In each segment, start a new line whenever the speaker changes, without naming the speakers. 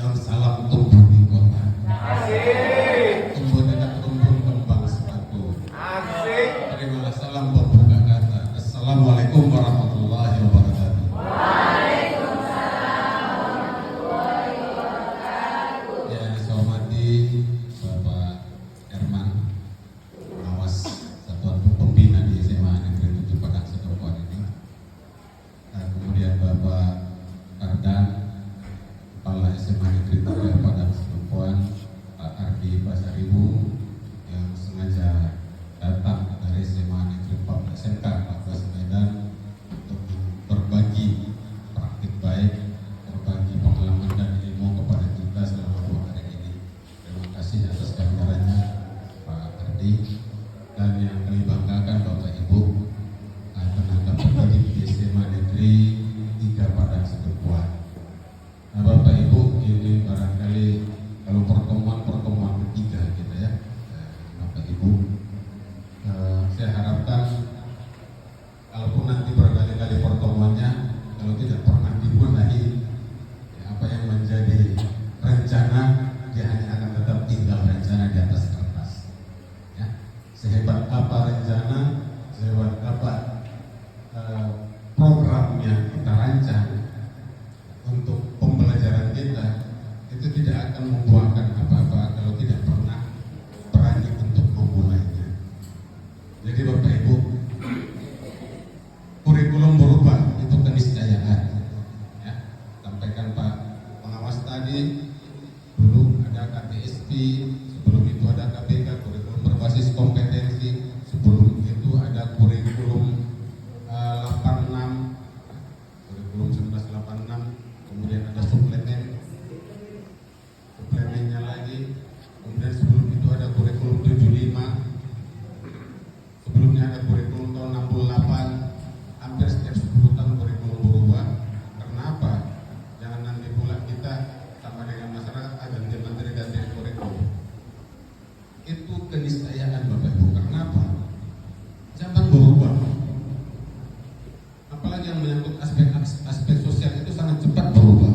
dan salam tumbuh di kota. Asik. Tumbuh dekat rumpun kembang sepatu. Asik. Terimalah salam pembuka kata. Assalamualaikum warahmatullahi wabarakatuh. Waalaikumsalam warahmatullahi wabarakatuh. Yang saya hormati Bapak Herman, pengawas Satuan Pembina di SMA Negeri 7 Padang Sidempuan ini. Dan kemudian Bapak Kardan, Kepala SMA Negeri 3 Padang Sidempuan, Pak Ardi Pasaribu yang sengaja datang dari SMA Negeri 14 SMK 14 Medan untuk berbagi praktik baik, berbagi pengalaman dan ilmu kepada kita selama 2 hari ini. Terima kasih atas kehadirannya Pak Ardi, dan yang kami banggakan Bapak Ibu tenaga pendidik di SMA Negeri 3 Padang Sidempuan. Nah Bapak Ibu, ini barangkali kalau pertemuan ketiga kita ya, Bapak Ibu, saya harapkan kalaupun nanti berkali-kali pertemuannya, kalau tidak pernah dibenahi ya, apa yang menjadi rencana, dia hanya akan tetap tinggal rencana di atas kertas ya. Sehebat apa rencana, sehebat apa program yang kita rancang untuk pembelajaran kita, itu tidak akan membuahkan apa-apa kalau tidak pernah berani untuk memulainya. Jadi Bapak Ibu, kurikulum berubah itu keniscayaan ya. Sampaikan Pak Pengawas tadi, dulu ada KTSP, sebelum itu ada KBK, kurikulum berbasis kompetensi, sebelum itu ada kurikulum 86, kurikulum 1986, kemudian ada suplemennya lagi, kemudian sebelum itu ada kurikulum 75, sebelumnya ada kurikulum tahun 68, hampir setiap 10 tahun kurikulum berubah. Karena apa? Jangan nanti pula kita sama dengan masyarakat ganti menteri ganti kurikulum. Itu keniscayaan Bapak Ibu. Karena apa? Zaman berubah. Apalagi yang menyangkut aspek sosial itu sangat cepat berubah.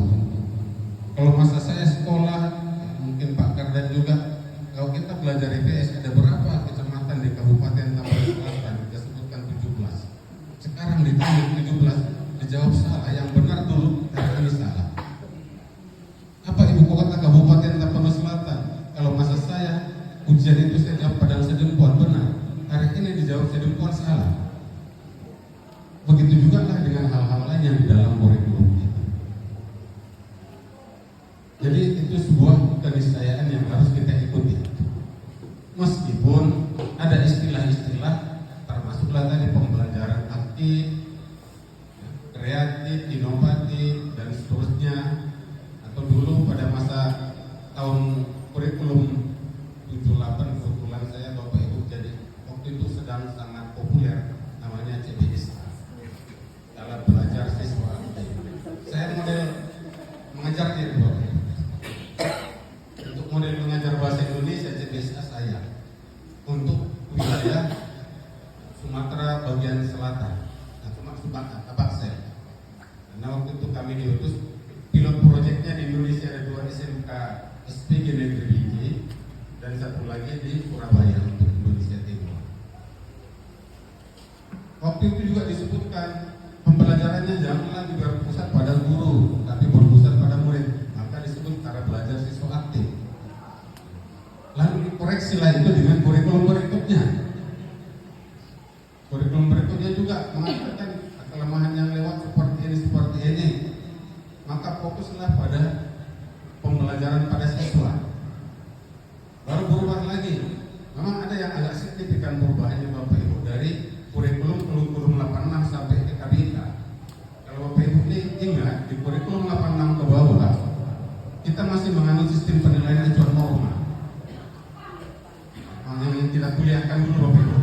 Kalau masa saya sekolah, mungkin Pak Kardan juga, kalau kita belajar IPS ada berapa kecamatan di Kabupaten Tapanuli Selatan, kita sebutkan 17. Sekarang ditanya 17, dijawab salah. Yang benar dulu hari ini salah. Apa ibu kota Kabupaten Tapanuli Selatan? Kalau masa saya ujian itu saya jawab Padang Sidempuan, benar. Hari ini dijawab Sidempuan, salah. Begitu juga lah dengan hal-hal lain yang di dalam kurikulum itu. Jadi itu sebuah keniscayaan yang harus kita ikuti. Meskipun ada istilah-istilah, termasuklah tadi pembelajaran aktif, kreatif, inovatif, dan seterusnya. Atau dulu pada masa tahun kurikulum 78, kebetulan saya Bapak Ibu jadi waktu itu sedang sangat populer, namanya CBSA, dalam belajar siswa. Saya model mengajarnya itu Bapak Ibu. Untuk model mengajar bahasa Indonesia CBSA saya untuk wilayah Sumatera bagian selatan, Tabaksel. Karena waktu itu kami diutus pilot proyeknya di Indonesia ada 2 SMK SPG Negeri IJ dan satu lagi di Surabaya untuk Indonesia Timur. Waktu itu juga disebutkan pembelajarannya janganlah berpusat pada guru, tapi berpusat pada murid. Maka disebut cara belajar siswa aktif. Lalu dikoreksilah itu dengan kurikulum berikutnya. Kurikulum berikutnya juga mengatakan kelemahan yang lewat seperti ini. Maka fokuslah pada pembelajaran pada siswa. Baru berubah lagi. Memang ada yang agak signifikan perubahannya Bapak Ibu dari kurikulum 86 sampai ke KBK. Kalau Bapak Ibu ini ingat, di kurikulum 86 ke bawah kita masih menganut sistem penilaian acuan norma. Yang kita kuliahkan dulu Bapak Ibu.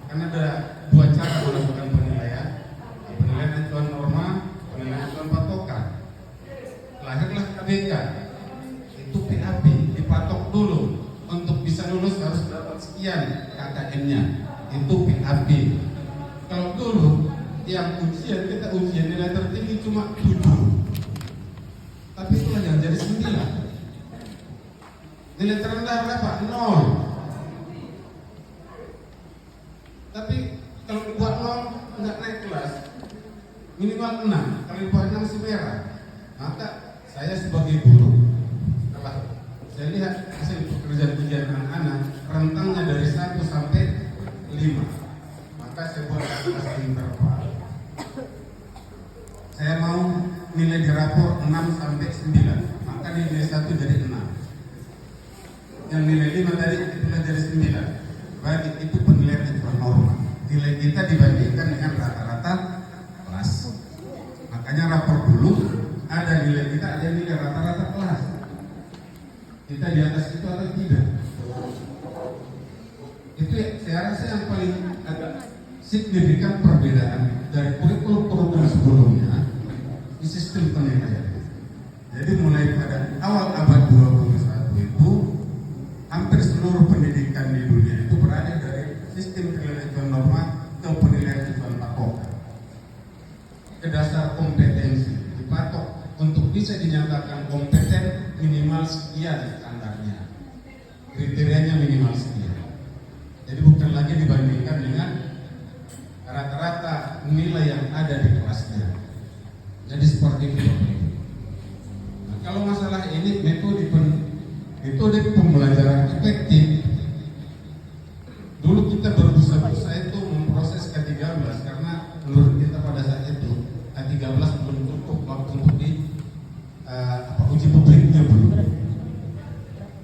Karena ada 2 cara melakukan penilaian. Penilaian acuan norma, penilaian acuan patokan. Lahirlah KBK. Itu PAP, dipatok dulu. Untuk bisa lulus harus dapat sekian KKM-nya. Itu PAP. Kalau dulu yang ujian, kita ujian nilai tertinggi cuma 7. Tapi itulah yang jadi 9. Nilai terendah berapa? 0. Tapi kalau dibuat 0 nggak naik kelas, minimal 6. Kalau dibuat 6 masih merah. Maka saya sebagai guru, setelah saya lihat hasil pekerjaan ujian anak-anak, rentangnya dari 1 sampai 5, maka saya buat kelas interval. Saya mau nilai di rapor 6 sampai 9, maka nilai 1 jadi 6. Yang nilai 5 tadi itulah jadi 9. Berarti itu penilaian normal. Nilai kita dibandingkan dengan rata-rata kelas. Makanya rapor dulu ada nilai kita, ada nilai rata-rata kelas. Kita di atas itu atau tidak? Itu saya rasa yang paling agak signifikan perbedaan dari kurikulum sebelumnya di sistem penilaian. Jadi mulai pada awal abad 21 itu hampir seluruh pendidikan di dunia itu berada dari sistem penilaian norma ke penilaian tujuan patokan. Ke dasar kompetensi dipatok untuk bisa dinyatakan kompeten minimal sekian standarnya, kriterianya minimal sekian. Jadi bukan lagi dibandingkan dengan rata-rata nilai yang ada di kelasnya. Jadi seperti itu. Nah, kalau masalah ini metode pembelajaran efektif, dulu kita berbusa-busa itu memproses K13 karena menurut kita pada saat itu K13 belum cukup waktu untuk uji publiknya belum.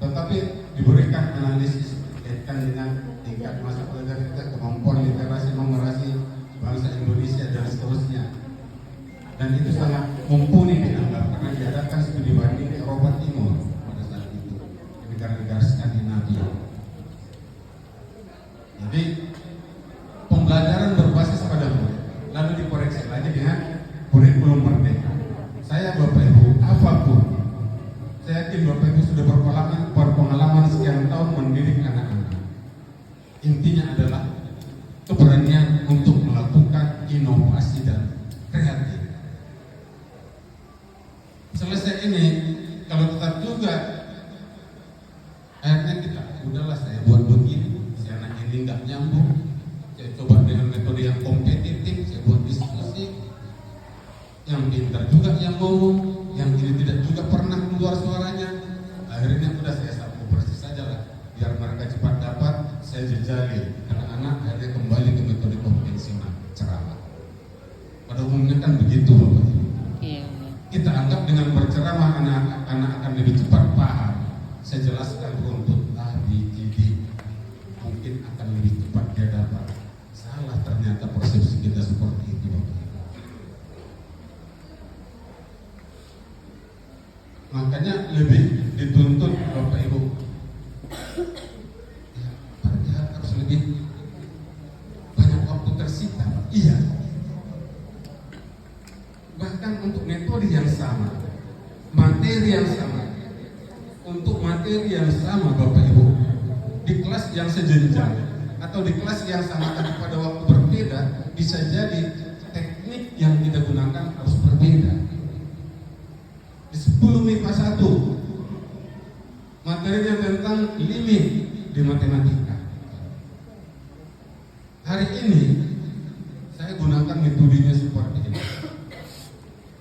Tetapi diberikan analisis kaitkan dengan tingkat masa pelajaran kita, kemampuan literasi, numerasi bangsa Indonesia dan seterusnya. Dan itu sangat mumpuni dianggap karena diadakan studi banding di Eropa Timur pada saat itu, di negara-negara Skandinavia. Jadi pembelajaran berbasis pada murid, lalu dikoreksi lagi dengan kurikulum merdeka. Saya Bapak Ibu, apapun, saya yakin Bapak Ibu sudah berpengalaman sekian tahun mendidik anak-anak. Intinya adalah keberanian untuk melakukan inovasi dan kreatif. Selesai ini, kalau tetap juga akhirnya kita, udahlah saya buat begini, si anak ini nggak nyambung, saya coba dengan metode yang kompetitif, saya buat diskusi, yang pintar juga yang ngomong, yang ini tidak juga pernah keluar suaranya. Akhirnya udah saya sapu bersih saja lah, biar mereka cepat dapat. Saya jejali anak-anak akhirnya kembali ke metode konvensional ceramah. Pada umumnya kan begitu Bapak Ibu. Kita anggap dengan berceramah anak-anak akan lebih cepat paham. Saya jelaskan runtut A, B, C, D, mungkin akan lebih cepat dia dapat. Salah ternyata persepsi kita seperti itu Bapak Ibu. Makanya lebih dituntut Bapak Ibu, ya, berarti harus lebih banyak waktu tersita. Iya. Bahkan untuk metode yang sama, materi yang sama, untuk materi yang sama Bapak Ibu, di kelas yang sejenjang atau di kelas yang sama tapi pada waktu berbeda, bisa jadi teknik yang kita gunakan harus berbeda. Di 10 MIPA 1 materinya tentang limit di matematika. Hari ini saya gunakan metodenya seperti ini.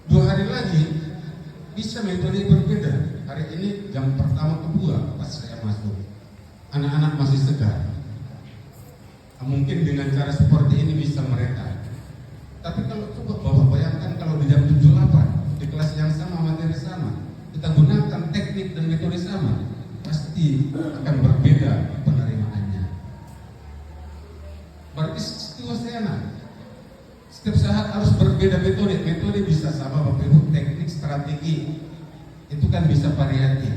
2 hari lagi bisa metode berbeda. Hari ini jam pertama kedua pas saya masuk, anak-anak masih segar. Mungkin dengan cara seperti ini bisa mereka. Tapi kalau coba Bapak bayangkan kalau di jam 7-8 di kelas yang sama, materi sama, kita gunakan teknik dan metode sama, pasti akan berbeda penerimaannya. Berarti setiap saat harus berbeda metode. Metode bisa sama Bapak Ibu, teknik, strategi itu kan bisa variatif.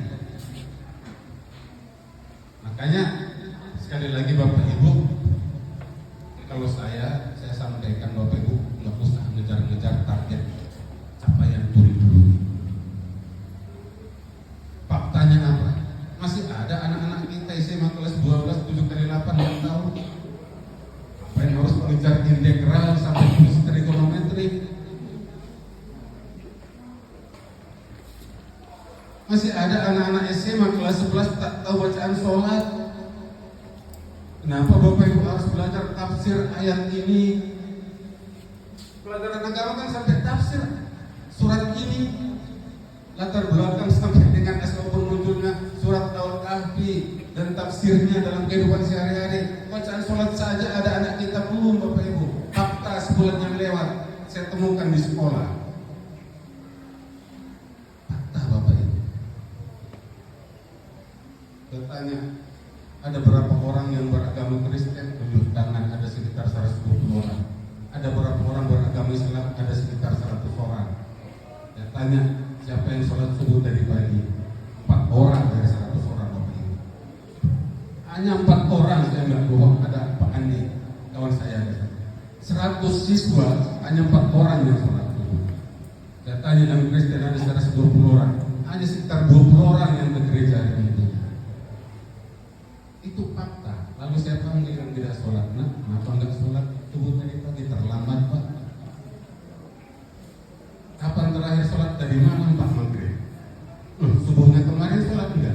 Makanya sekali lagi Bapak Ibu, kalau saya sampaikan Bapak Ibu nggak usah ngejar-ngejar target capaian kurikulum. Faktanya apa? Masih ada anak-anak kita SMA kelas 12 7 kali 8 yang tahu. Apa yang harus mengejar integral sampai plus trigonometri? Masih ada anak-anak SMA kelas 11 tak tahu bacaan sholat. Kenapa Bapak Ibu harus belajar tafsir ayat ini? Pelajaran agama kan sampai tafsir surat ini, latar belakang sampai dengan asal munculnya surat Al-Kahfi dan tafsirnya dalam kehidupan sehari-hari. Bacaan sholat saja ada anak kita belum Bapak Ibu. Fakta sebulan yang lewat saya temukan di sekolah. Fakta Bapak Ibu. Bertanya, ada berapa orang yang beragama Kristen? Tunjuk tangan, ada sekitar 120 orang. Ada berapa orang beragama Islam? Ada sekitar 100 orang. Saya tanya, siapa yang sholat subuh tadi pagi? 4 orang dari 100 orang Bapak Ibu. Hanya 4 orang, saya nggak bohong. Ada Pak Andi, kawan saya. 100 siswa, hanya 4 orang yang sholat subuh. Saya tanya dalam Kristen ada 120 orang. Hanya sekitar 20 orang yang ke gereja hari ini. Itu fakta. Lalu saya panggil yang tidak sholat, nah, kenapa enggak sholat subuh tadi pagi? Terlambat Pak. Kapan terakhir sholat? Tadi malam Pak, maghrib. Subuhnya kemarin sholat enggak?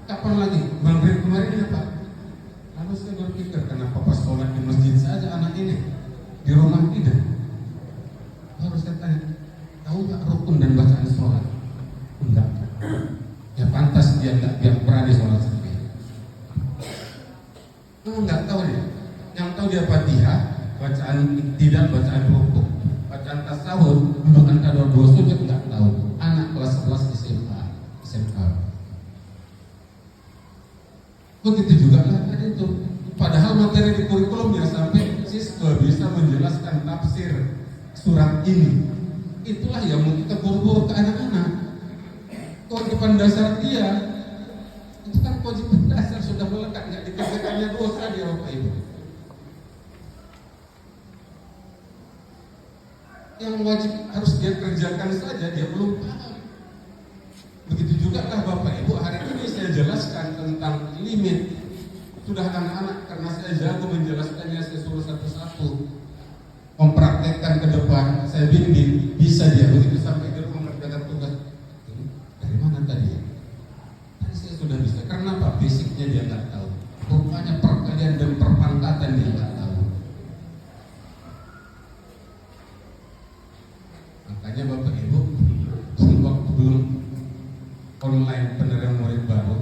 Kapan lagi? Maghrib kemarin ya Pak. Lalu saya berpikir, kenapa pas sholat di masjid saja anak ini, di rumah tidak? Harus saya tanya, tahu nggak rukun dan bacaan sholat? Enggak. Ya pantas dia enggak berani sholat sendiri. Enggak tahu dia. Yang tahu dia Fatihah, bacaan tidak bacaan rukuk, bacaan tasawuf, duduk antara dua sujud enggak tahu. Anak kelas 11 SMA. Begitu juga lah itu. Padahal materi di kurikulumnya sampai siswa bisa menjelaskan tafsir surat ini. Itulah yang mau kita buru-buru ke anak-anak. Kewajiban dasar dia itu kan kewajiban dasar sudah melekat, nggak dikerjakannya dosa dia Bapak Ibu. Yang wajib harus dia kerjakan saja dia belum paham. Begitu juga lah Bapak Ibu, hari ini saya jelaskan tentang limit. Sudah anak-anak karena saya jago menjelaskannya, saya suruh satu-satu mempraktekkan ke depan, saya bimbing, bisa dia begitu sampai di rumah mengerjakan tugas. Dari mana tadi? Saya sudah bisa. Karena apa? Basicnya dia nggak tahu. Rupanya perkalian dan perpangkatan dia nggak tahu. Makanya Bapak Ibu, waktu online penerimaan murid baru,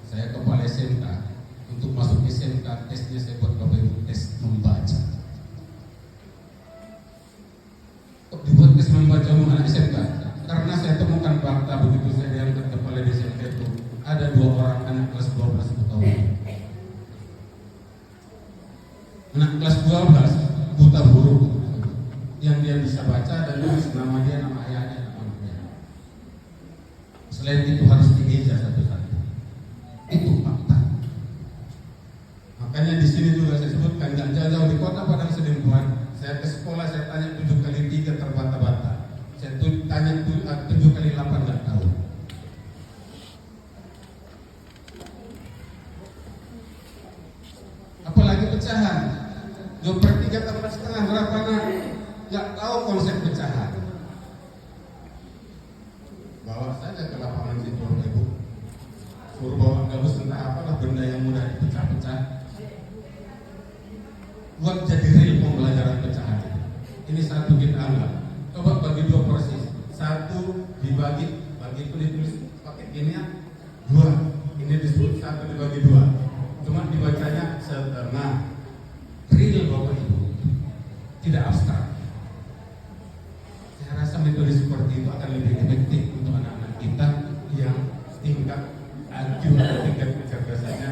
saya kepala SMK. Untuk masuk SMK, tesnya saya buat Bapak Ibu tes membaca. Kok dibuat tes membaca untuk anak SMK? Karena saya temukan fakta begitu saya diangkat kepala di SMK itu. Ada 2 orang anak kelas 12 buta huruf. Anak kelas 12 buta huruf yang dia bisa baca dan tulis nama dia, nama ayahnya, nama ibunya. Selain itu harus diijazah satu-satu. Itu fakta. Makanya di sini juga saya sebutkan, nggak jauh di kota Padang Sidempuan. Saya ke sekolah, saya tanya 7 kali 3 terbata-bata. Saya tanya 7 kali 8 nggak tahu. Apalagi pecahan 2/3 tambah setengah berapa nak? Nggak tahu konsep pecahan. Bawa saja ke lapangan situ Ibu, suruh bawa gabus entah apalah benda yang mudah dipecah-pecah, buat jadi real pembelajaran pecahan. Ini satu kita anggap, coba bagi 2 persis, 1 dibagi itu ditulis pakai ini ya, 2 ini disebut 1 dibagi 2. Cuma dibacanya setengah. Real Bapak Ibu, tidak abstrak. Saya rasa metode seperti itu akan lebih efektif untuk anak-anak kita yang tingkat IQ atau tingkat kecerdasannya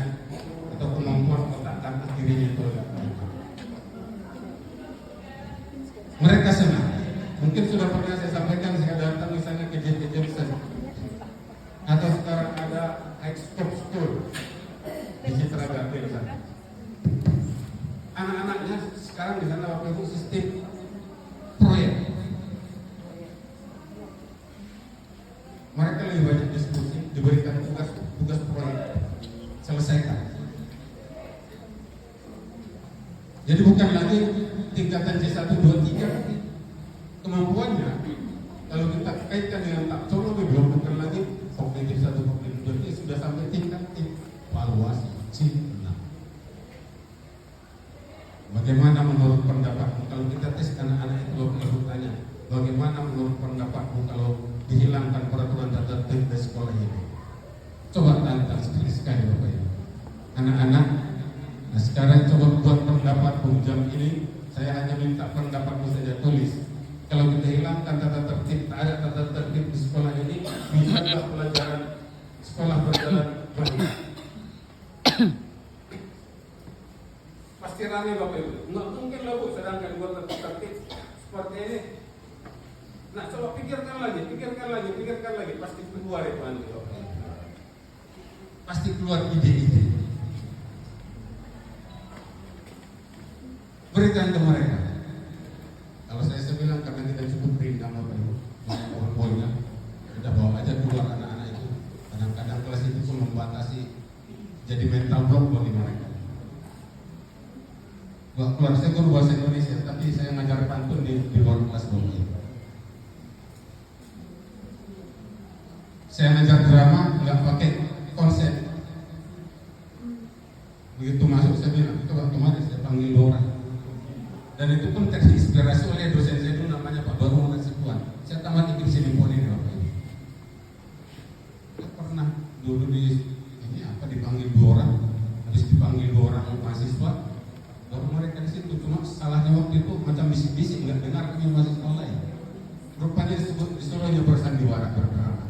atau kemampuan otak dan dirinya itu. Mereka senang. Mungkin sudah pernah saya sampaikan, saya datang misalnya ke JP Johnson atau sekarang ada High School di Citra Gapil sana. Anak-anaknya sekarang di sana Bapak Ibu sistem proyek. Mereka lebih banyak diskusi, diberikan tugas proyek, selesaikan. Jadi bukan lagi tingkatan C1, 2, 3 kemampuannya. Kalau kita kaitkan dengan taksonomi, belum bukan lagi oke evaluasi C6. Bagaimana menurut pendapatmu kalau kita tes anak-anak itu, Bapak Ibu tanya, bagaimana menurut pendapatmu kalau dihilangkan peraturan tata tertib di sekolah ini? Coba tantang sekali Bapak Ibu. Anak-anak, nah sekarang coba buat pendapatmu jam ini. Saya hanya minta pendapatmu saja, tulis. Kalau kita hilangkan tata tertib, tak ada tata tertib di sekolah ini, bisakah pelajaran sekolah berjalan baik? Pasti ramai Bapak Ibu. Nggak mungkin lah Bu, sedangkan buat tata tertib seperti ini. Nah coba pikirkan lagi, pasti keluar itu nanti Bapak Ibu. Pasti keluar ide-ide. Berikan ke mereka. Kalau saya bilang karena kita cukup ringan Bapak Ibu, poin-poinnya, kita bawa aja keluar anak-anak itu. Kadang-kadang kelas itu pun membatasi, jadi mental block bagi mereka. Keluar saya guru bahasa Indonesia, tapi saya ngajar pantun di luar kelas Bapak Ibu. Saya ngajar drama nggak pakai konsep. Begitu masuk saya bilang, coba kemarin saya panggil orang. Dan itu pun terinspirasi oleh dosen saya itu namanya Pak Baru Muhammad Sikuan. Saya tamat Inggris Nippon ini Bapak Ibu. Saya pernah dulu di ini apa dipanggil 2 orang, habis dipanggil 2 orang mahasiswa, baru mereka di situ. Cuma salahnya waktu itu macam bisik-bisik, nggak dengar kami mahasiswa lain. Rupanya disuruhnya bersandiwara berdrama.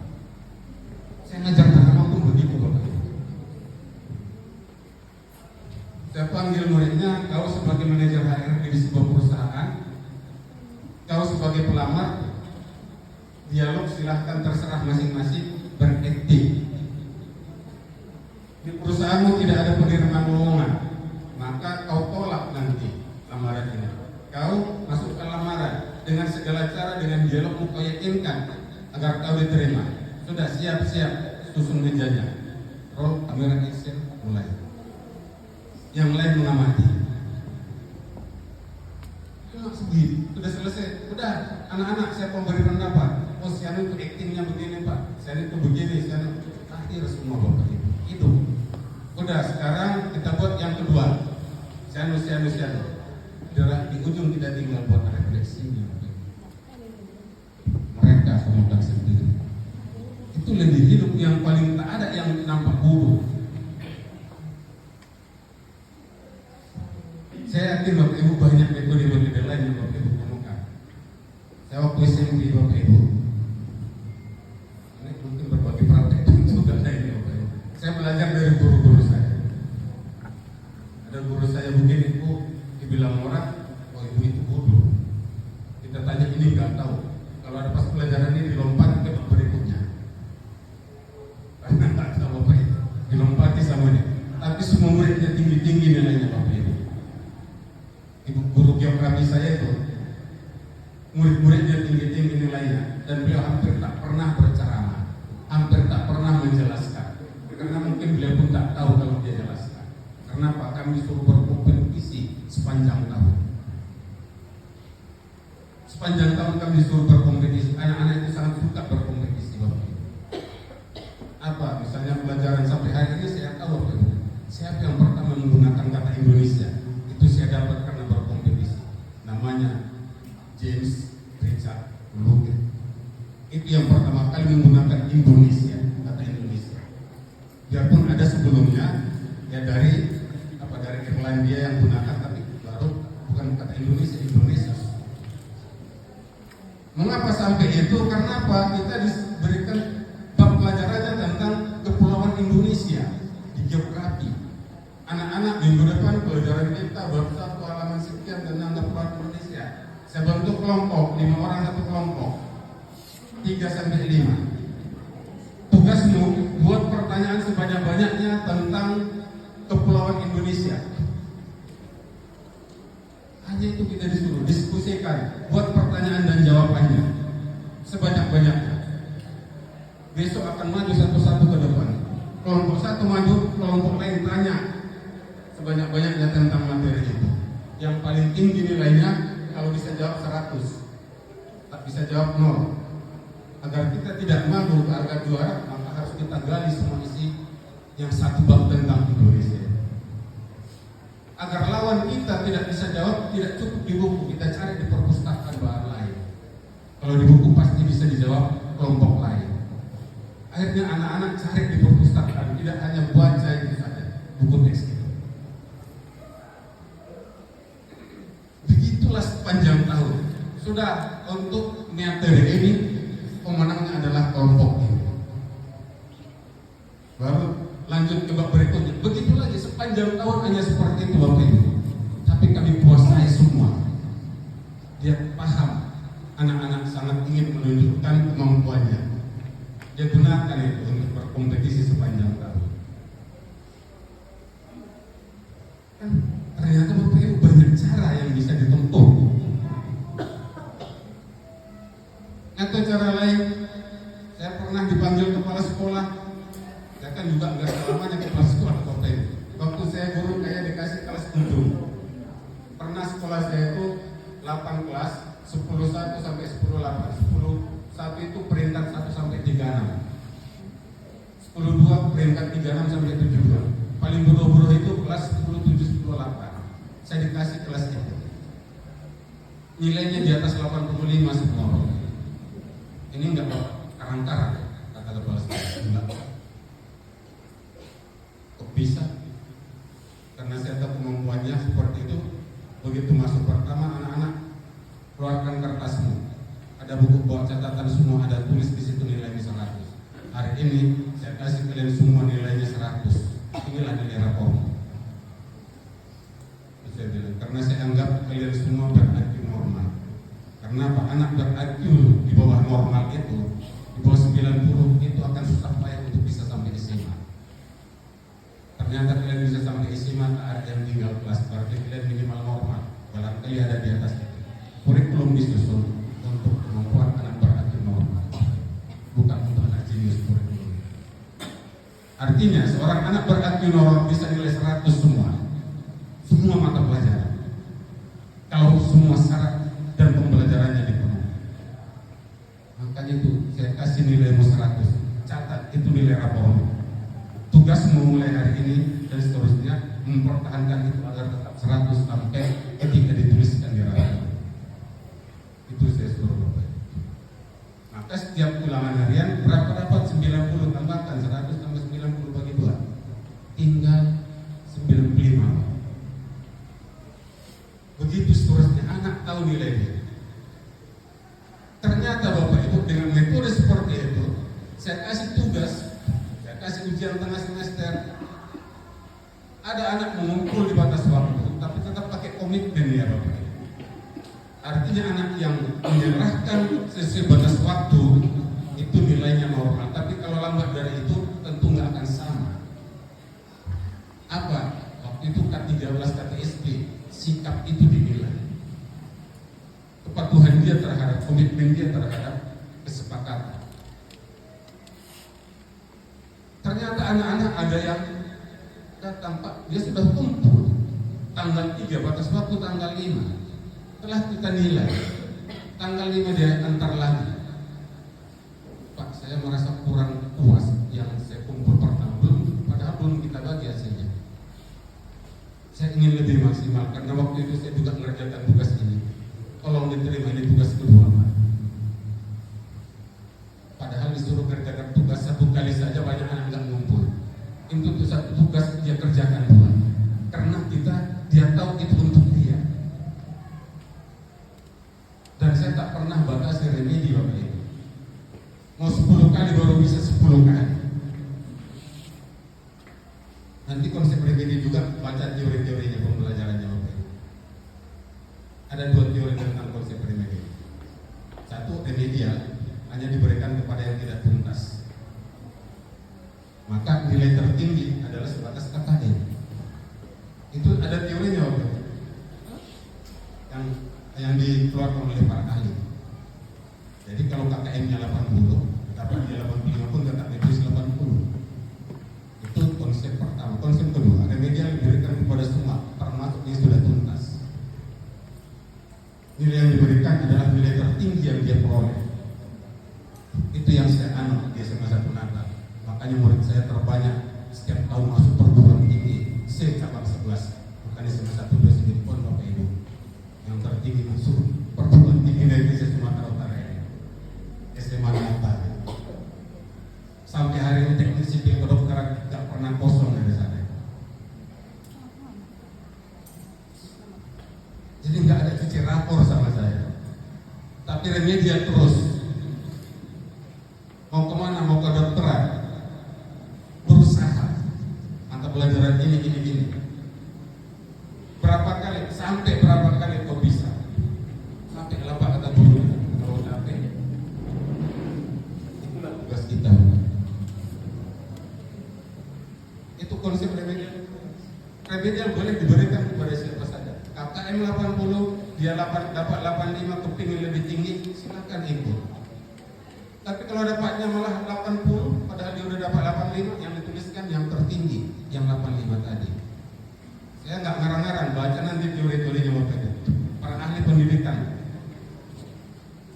Saya ngajar drama pun begitu Bapak Ibu. Saya panggil muridnya, kau sebagai manajer HRD di sebuah perusahaan, kau sebagai pelamar, dialog silahkan terserah masing-masing berakting. Di perusahaanmu tidak ada penerimaan lowongan, maka kau tolak nanti lamaran ini. Kau masukkan lamaran dengan segala cara, dengan dialogmu kau yakinkan agar kau diterima. Sudah siap-siap, susun mejanya. Roll kamera action, mulai. Yang lain mengamati. Sudah selesai. Sudah, anak-anak saya memberi pendapat. Oh, siapa itu aktingnya begini Pak, siapa itu begini, siapa itu akhir semua Bapak Ibu. Itu. Udah, sekarang kita buat yang kedua. Siapa. Di ujung kita tinggal buat refleksinya. Mereka semoga sendiri. Itu lebih hidup yang paling tak ada yang nampak buruk. Saya yakin Bapak Ibu banyak metode-metode lain yang Bapak Ibu temukan. Saya waktu SMP Bapak Ibu, ini mungkin berbagi praktek juga lainnya Bapak Ibu. Saya belajar dari guru-guru saya. Ada guru saya begini, Bu, dibilang orang, oh Ibu itu bodoh. Kita tanya ini nggak tahu. Kalau ada pas pelajaran ini dilompat ke berikutnya. Karena nggak tahu Bapak Ibu, dilompati sama dia. Tapi semua muridnya tinggi-tinggi nilainya Bapak Ibu. Ibu guru geografi saya itu murid-muridnya tinggi-tinggi nilainya, dan beliau hampir tak pernah berceramah, hampir tak pernah menjelaskan, karena mungkin beliau pun tak tahu kalau dia jelaskan. Kenapa? Kami disuruh berkompetisi sepanjang tahun. Sepanjang tahun kami disuruh berkompetisi. Anak-anak itu sangat suka berkompetisi Bapak Ibu. Apa? Misalnya pelajaran sampai hari ini saya tahu Bapak Ibu, siapa yang pertama menggunakan kata Indonesia, itu saya dapat karena berkompetisi. Namanya James Richard Luger. Itu yang pertama kali menggunakan Indonesia, kata Indonesia. Biarpun ada sebelumnya ya dari Irlandia yang gunakan, tapi baru bukan kata Indonesia. Mengapa sampai itu? Karena apa? Kita diberikan bab pelajarannya tentang kepulauan Indonesia di geografi. Anak-anak minggu depan pelajaran kita bab 1 halaman sekian tentang kepulauan Indonesia. Saya bentuk kelompok, 5 orang satu kelompok, 3-5. Tugasmu buat pertanyaan sebanyak-banyaknya tentang kepulauan Indonesia. Hanya itu kita disuruh diskusikan, buat pertanyaan dan jawabannya sebanyak-banyaknya. Besok akan maju satu-satu ke depan. Kelompok satu maju, kelompok lain tanya sebanyak-banyaknya tentang materi itu. Yang paling tinggi nilainya kalau bisa jawab 100, tak bisa jawab 0. Agar kita tidak malu, agar juara, maka harus kita gali semua isi yang satu bab tentang Indonesia. Agar lawan kita tidak bisa jawab, tidak cukup di buku, kita cari di perpustakaan bahan lain. Kalau di buku pasti bisa dijawab kelompok lain. Akhirnya anak-anak cari di perpustakaan, tidak hanya baca itu saja, buku teks itu. Begitulah sepanjang tahun. Sudah untuk materi ini, pemenangnya adalah kelompok ini. Baru lanjut ke bab berikutnya. Begitu lagi sepanjang tahun hanya seperti itu Bapak Ibu. Tapi kami kuasai semua. Dia paham anak-anak sangat ingin menunjukkan kemampuannya. Dia gunakan itu untuk berkompetisi sepanjang tahun. Kan ternyata Bapak Ibu banyak cara yang bisa ditempuh. Atau cara lain, saya pernah dipanggil kepala sekolah. Saya kan juga enggak selamanya kepala sekolah Bapak Ibu. Waktu saya guru kayak dikasih kelas 7. Pernah sekolah saya itu 8 kelas, 10 1 sampai 10 8. 10 1 itu peringkat 1 sampai 36. 10 2 peringkat 36 sampai 72. Paling bodoh-bodoh itu kelas 10 7 10 8. Saya dikasih kelas itu. Nilainya di atas 85 semua. Ini enggak karang-karang kata kepala sekolah. Enggak. Kok bisa? Karena saya tahu kemampuannya seperti itu. Begitu masuk pertama, anak-anak keluarkan kertasmu. Ada buku bawa catatan semua, ada tulis di situ nilainya 100. Hari ini saya kasih kalian semua nilainya 100. Inilah nilai rapor. Saya bilang, karena saya anggap kalian semua ber-IQ normal. Karena Pak anak ber-IQ di bawah normal itu, di bawah 90 itu akan susah payah untuk bisa sampai SMA. Ternyata kalian bisa sampai SMA, tak ada yang tinggal kelas, berarti kalian minimal normal. Barangkali ada di atas itu. Kurikulum disusun untuk membuat anak ber-IQ normal, bukan untuk anak jenius kurikulum. Artinya seorang anak ber-IQ normal bisa nilai 100 semua mata pelajaran. Kalau semua syarat dan pembelajarannya dipenuhi. Makanya itu saya kasih nilaimu 100. Catat itu nilai rapormu. Tugasmu mulai hari ini dan seterusnya mempertahankan itu agar tetap 100 sampai ketika dituliskan di rapor. Itu saya suruh Bapak. Maka setiap ulangan harian berapa dapat 90 tambahkan 100 tambah 90 bagi 2. Tinggal 95. Begitu seterusnya anak tahu nilainya. Ternyata Bapak Ibu dengan metode seperti itu, saya kasih tugas, saya kasih ujian tengah semester. Ada anak mengumpul di batas waktu, tapi tetap pakai komitmen ya Bapak Ibu. Artinya anak yang menyerahkan sesuai batas waktu itu nilainya normal. Tapi kalau lambat dari itu tentu nggak akan sama. Apa? Waktu itu K13 KTSP. Sikap itu dinilai, kepatuhan dia terhadap komitmen dia terhadap kesepakatan. Ternyata anak-anak ada yang datang, Pak, dia sudah kumpul tanggal 3 batas waktu tanggal 5 telah kita nilai, tanggal 5 dia antar lagi. Pak, saya merasa kurang puas yang saya kumpul pertama, padahal belum kita bagi hasilnya. Saya ingin lebih maksimal karena waktu itu saya juga mengerjakan tugas ini. Tolong diterima, ini tugas kedua Pak. Padahal disuruh kerjakan tugas 1 kali saja banyak anak nggak ngumpul. Untuk 1 tugas dia kerjakan 2. Karena dia tahu itu untuk dia. Dan saya tak pernah batasi remedi Bapak Ibu. Mau 10 kali baru bisa 10 kali. Nanti konsep remedi juga baca teori-teorinya pembelajarannya Bapak Ibu. Ada 2 teori tentang konsep remedi. 1, remedial hanya diberikan kepada yang tidak tuntas. Maka nilai tertinggi adalah sebatas KKM. Itu ada teorinya Bapak Ibu. Yang dikeluarkan oleh para ahli. Jadi kalau KKM-nya 80, dapat dia 85 pun tetap ditulis 80. Itu konsep pertama. Konsep kedua, remedial diberikan kepada semua, termasuk yang sudah tuntas. Nilai yang diberikan adalah nilai tertinggi yang dia peroleh. Itu yang saya anut di SMA 1 Natal. Makanya murid saya terbanyak setiap tahun masuk perguruan tinggi cabang 11, bukan SMA 1, 2, sini pun Bapak Ibu yang tertinggi masuk perguruan tinggi dari Sumatera Utara ini, SMA Nata. Sampai hari ini teknik sipil kedokteran tidak pernah kosong dari sana. Jadi nggak ada cuci rapor sama saya, tapi remedial terus. Mau kemana? Mau ke dokteran, berusaha mata pelajaran ini. Berapa kali? Sampai berapa kali kok bisa? Sampai apa kata guru? Kalau capek, itulah tugas kita. Itu konsep remedial. Remedial boleh diberikan kepada siapa saja. KKM 80, dia dapat 85, kepingin lebih tinggi, silakan ikut. Tapi kalau dapatnya malah 80, padahal dia udah dapat 85, yang dituliskan yang tertinggi, yang 85 tadi. Saya nggak ngarang-ngarang, baca nanti teori-teorinya Bapak Ibu. Para ahli pendidikan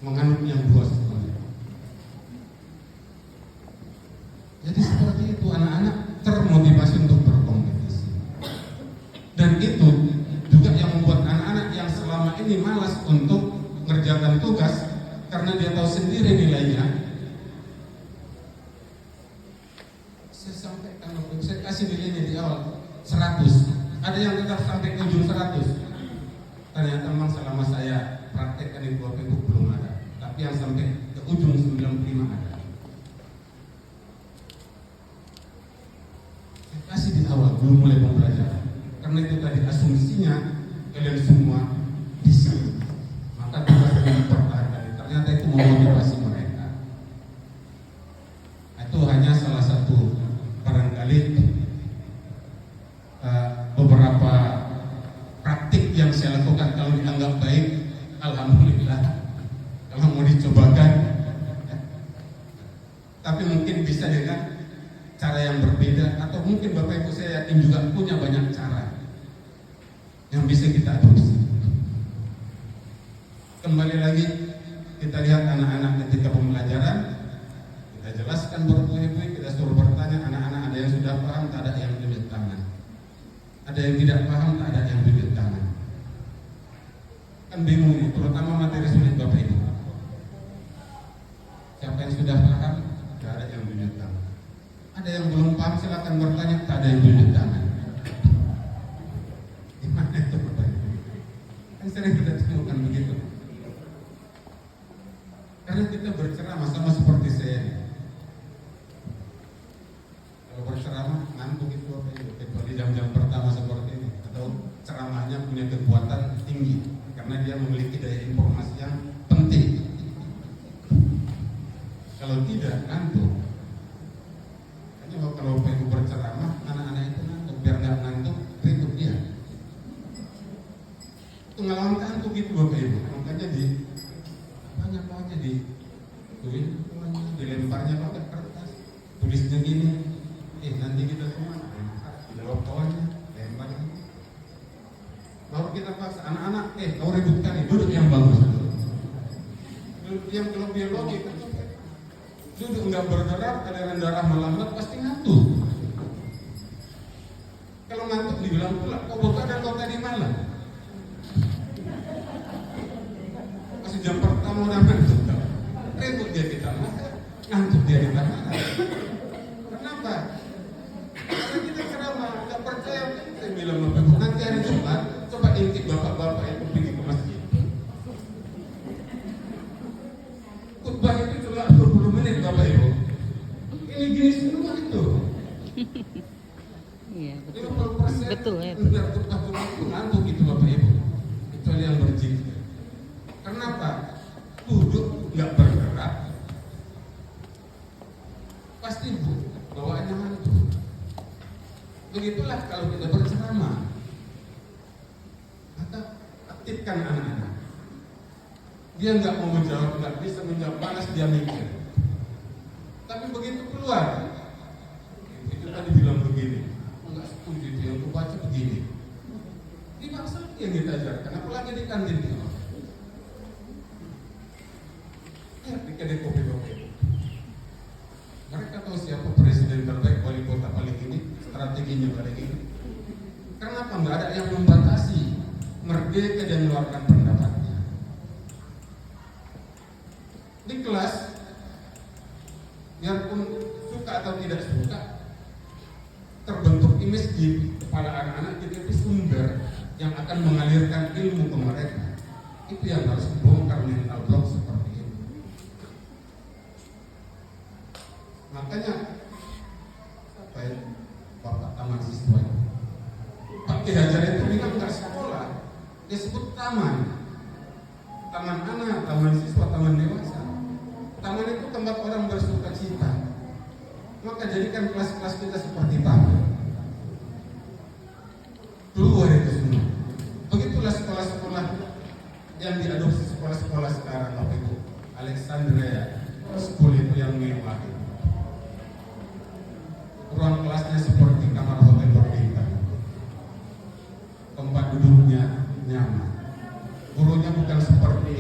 menganut yang dua semuanya. Jadi seperti itu, anak-anak termotivasi untuk berkompetisi. Dan itu juga yang membuat anak-anak yang selama ini malas untuk mengerjakan tugas karena dia tahu sendiri nilainya. Saya sampaikan, saya kasih nilainya di awal 100. Ada yang tetap sampai ke ujung 100. Ternyata memang selama saya praktekkan di Bapak Ibu belum ada. Tapi yang sampai ke ujung 95 ada. Saya kasih di awal, belum mulai pembelajaran. Karena itu tadi asumsinya kalian semua bisa. Maka tugas yang dipertahankan. Ternyata itu memotivasi mereka. Itu hanya salah satu barangkali beberapa praktik yang saya lakukan. Kalau dianggap baik, alhamdulillah. Kalau mau dicobakan, ya. Tapi mungkin bisa dengan cara yang berbeda, atau mungkin Bapak Ibu saya yakin juga punya banyak cara yang bisa kita adopsi. Kembali lagi, kita lihat anak-anak ketika pembelajaran, kita jelaskan bertubi-tubi, kita suruh bertanya. Anak-anak ada yang sudah paham, tak ada yang tunjuk tangan. Ada yang tidak paham, tak ada yang tunjuk tangan. Kan bingung ini, terutama materi sulit Bapak Ibu. Siapa yang sudah paham, tak ada yang tunjuk tangan. Ada yang belum paham, silakan bertanya, tak ada yang tunjuk tangan. Gimana itu Bapak Ibu? Kan sering kita temukan begitu. Karena kita berceramah sama seperti saya. Kalau berceramah ngantuk itu Bapak Ibu, kecuali jam-jam pertama seperti ini, atau ceramahnya punya kekuatan tinggi karena dia memiliki daya informasi yang penting. Kalau tidak, ngantuk. Hanya kalau Bapak Ibu berceramah, anak-anak itu ngantuk. Biar nggak ngantuk, ribut dia. Itu ngelawan ngantuk gitu Bapak Ibu. Makanya banyak dilemparnya pakai kertas, tulisnya gini, nanti kita kemana? Jawab kawannya, lempar. Baru kita paksa anak-anak, kau ributkan nih, duduk yang bagus dulu. Duduk yang kalau biologi kan, duduk nggak bergerak, aliran darah melambat pasti ngantuk. Kalau ngantuk dibilang pula, kau begadang kau tadi malam. Masih jam pertama udah ngantuk. Ribut dia kita ngantuk dia kita. Kenapa? Karena kita ceramah nggak percaya. Saya bilang nanti hari Jumat coba intip bapak-bapak yang pergi ke masjid. Khutbah itu cuma 20 menit Bapak Ibu. Ini gini semua itu.
Iya, betul.
50%
Betul ya.
khutbah itu ngantuk itu Bapak Ibu. Kecuali yang berzikir. Kenapa? Duduk nggak bergerak, pasti bawaannya ngantuk. Begitulah kalau kita berceramah, maka aktifkan anak-anak. Dia nggak mau menjawab, nggak bisa menjawab, malas dia mikir. Tapi begitu keluar, itu tadi bilang begini, nggak setuju dia untuk baca begini. Dipaksa yang kita ajarkan, apalagi di kantin di rumah. Di kedai kopi Bapak Ibu. Mereka tahu siapa presiden terbaik, wali kota paling ini. gini boleh gini. Kenapa nggak ada yang membatasi merdeka dan mengeluarkan pendapatnya? Di kelas, biarpun suka atau tidak suka, terbentuk image di kepala anak-anak kita itu sumber yang akan mengalirkan ilmu ke mereka. Itu yang harus dibongkar mental block seperti ini. Makanya apa ya, Bapak Taman Siswa Pak Ki Hajar itu bilang nggak sekolah, dia sebut taman. Taman anak, taman siswa, taman dewasa. Taman itu tempat orang bersuka cita. Maka jadikan kelas-kelas kita seperti taman. Keluar itu semua. Begitulah sekolah-sekolah yang diadopsi sekolah-sekolah sekarang waktu itu. Alexandria School itu yang mewah. Ruang kelasnya seperti kamar hotel berbintang. Tempat duduknya nyaman. Gurunya bukan seperti